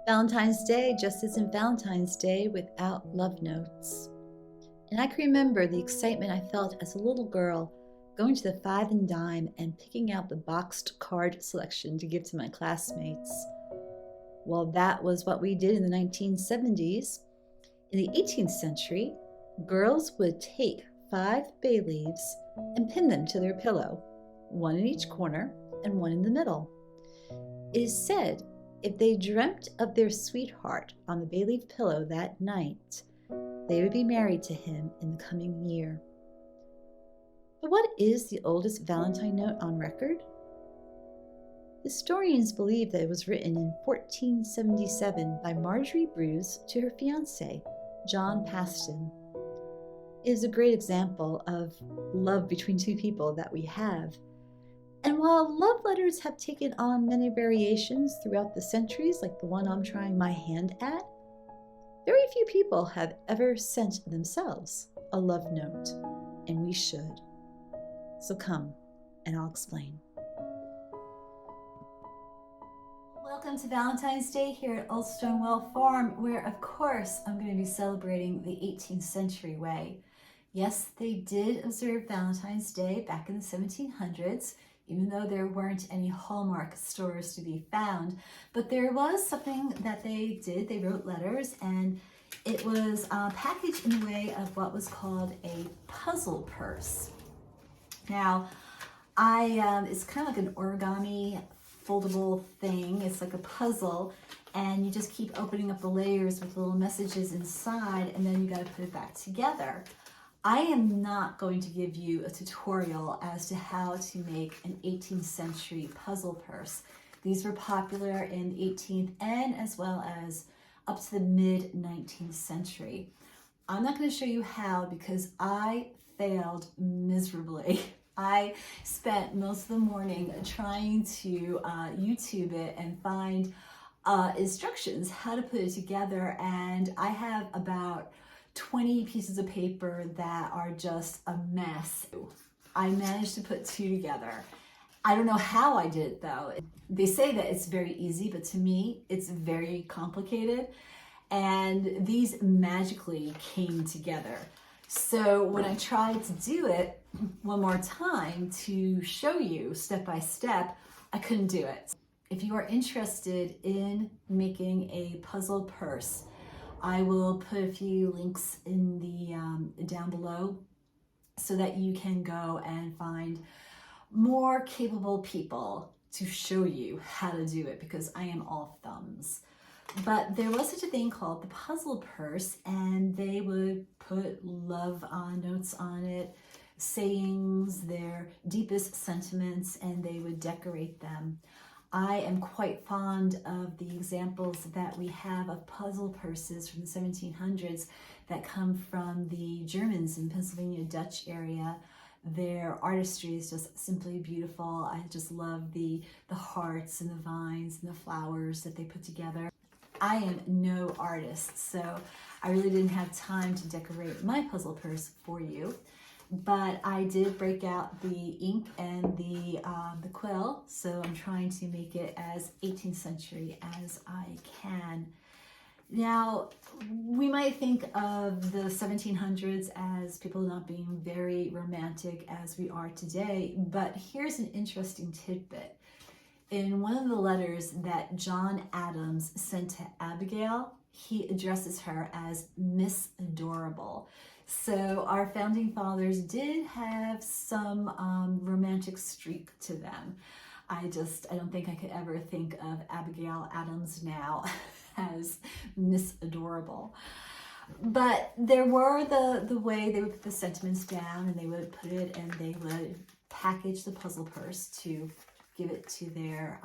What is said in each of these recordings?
Valentine's Day just isn't Valentine's Day without love notes. And I can remember the excitement I felt as a little girl going to the Five and Dime and picking out the boxed card selection to give to my classmates. Well, that was what we did in the 1970s. In the 18th century, girls would take 5 bay leaves and pin them to their pillow, one in each corner and one in the middle. It is said if they dreamt of their sweetheart on the bay leaf pillow that night, they would be married to him in the coming year. But what is the oldest Valentine note on record? Historians believe that it was written in 1477 by Marjorie Bruce to her fiancé, John Paston. It is a great example of love between two people that we have. And while love letters have taken on many variations throughout the centuries, like the one I'm trying my hand at, very few people have ever sent themselves a love note, and we should. So come, and I'll explain. Welcome to Valentine's Day here at Old Stonewall Farm, where of course I'm going to be celebrating the 18th century way. Yes, they did observe Valentine's Day back in the 1700s, even though there weren't any Hallmark stores to be found. But there was something that they did. They wrote letters, and it was packaged in the way of what was called a puzzle purse. Now, it's kind of like an origami foldable thing. It's like a puzzle, and you just keep opening up the layers with little messages inside, and then you got to put it back together. I am not going to give you a tutorial as to how to make an 18th century puzzle purse. These were popular in the 18th and as well as up to the mid 19th century. I'm not going to show you how because I failed miserably. I spent most of the morning trying to YouTube it and find instructions how to put it together, and I have about 20 pieces of paper that are just a mess. I managed to put 2 together. I don't know how I did it though. They say that it's very easy, but to me, it's very complicated. And these magically came together. So when I tried to do it one more time to show you step by step, I couldn't do it. If you are interested in making a puzzle purse, I will put a few links in the down below so that you can go and find more capable people to show you how to do it, because I am all thumbs. But there was such a thing called the puzzle purse, and they would put love notes on it, sayings, their deepest sentiments, and they would decorate them. I am quite fond of the examples that we have of puzzle purses from the 1700s that come from the Germans in Pennsylvania Dutch area. Their artistry is just simply beautiful. I just love the hearts and the vines and the flowers that they put together. I am no artist, so I really didn't have time to decorate my puzzle purse for you. But I did break out the ink and the quill, so I'm trying to make it as 18th century as I can. Now, we might think of the 1700s as people not being very romantic as we are today, but here's an interesting tidbit. In one of the letters that John Adams sent to Abigail, he addresses her as Miss Adorable. So our founding fathers did have some romantic streak to them. I don't think I could ever think of Abigail Adams now as Miss Adorable. But there were the way they would put the sentiments down, and they would put it, and they would package the puzzle purse to give it to their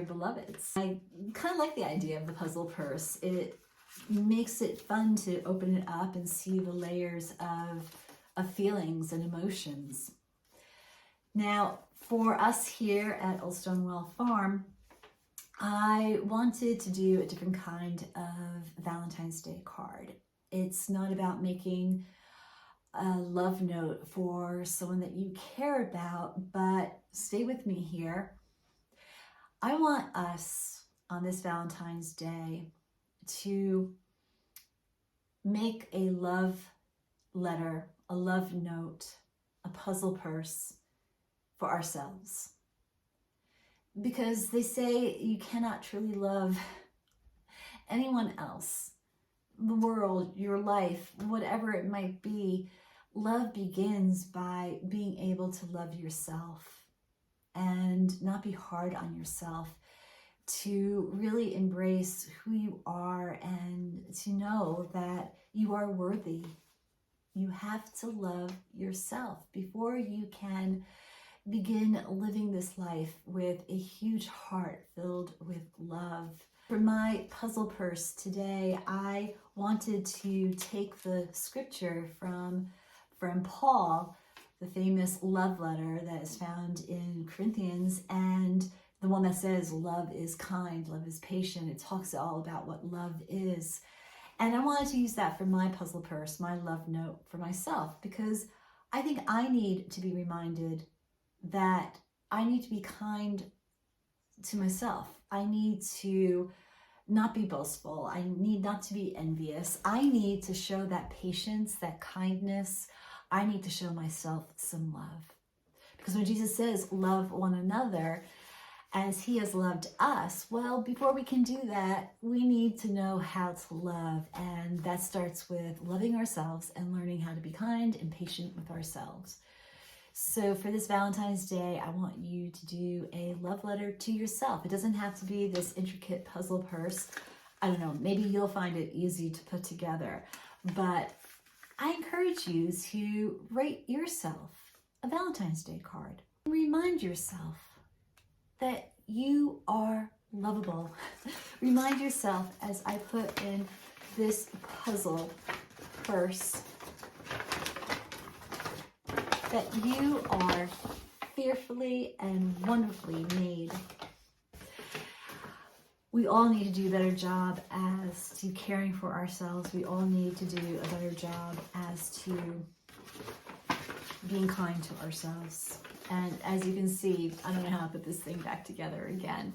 beloveds. I kind of like the idea of the puzzle purse. It makes it fun to open it up and see the layers of feelings and emotions. Now, for us here at Old Stonewall Farm, I wanted to do a different kind of Valentine's Day card. It's not about making a love note for someone that you care about, but stay with me here. I want us on this Valentine's Day to make a love letter, a love note, a puzzle purse for ourselves. Because they say you cannot truly love anyone else, the world, your life, whatever it might be. Love begins by being able to love yourself and not be hard on yourself, to really embrace who you are and to know that you are worthy. You have to love yourself before you can begin living this life with a huge heart filled with love. For my puzzle purse today, I wanted to take the scripture from Paul, the famous love letter that is found in Corinthians, and the one that says love is kind, love is patient. It talks all about what love is. And I wanted to use that for my puzzle purse, my love note for myself, because I think I need to be reminded that I need to be kind to myself. I need to not be boastful. I need not to be envious. I need to show that patience, that kindness. I need to show myself some love. Because when Jesus says, love one another as he has loved us, well, before we can do that, we need to know how to love. And that starts with loving ourselves and learning how to be kind and patient with ourselves. So for this Valentine's Day, I want you to do a love letter to yourself. It doesn't have to be this intricate puzzle purse. I don't know, maybe you'll find it easy to put together. But I encourage you to write yourself a Valentine's Day card. Remind yourself that you are lovable. Remind yourself, as I put in this puzzle purse, that you are fearfully and wonderfully made. We all need to do a better job as to caring for ourselves. We all need to do a better job as to being kind to ourselves. And as you can see, I don't know how to put this thing back together again.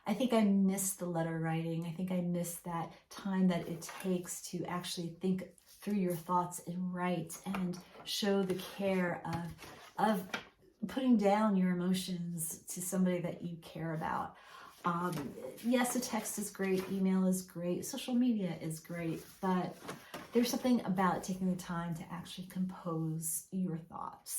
I think I missed the letter writing. I think I missed that time that it takes to actually think through your thoughts and write and show the care of putting down your emotions to somebody that you care about. Yes, a text is great, email is great, social media is great, but there's something about taking the time to actually compose your thoughts.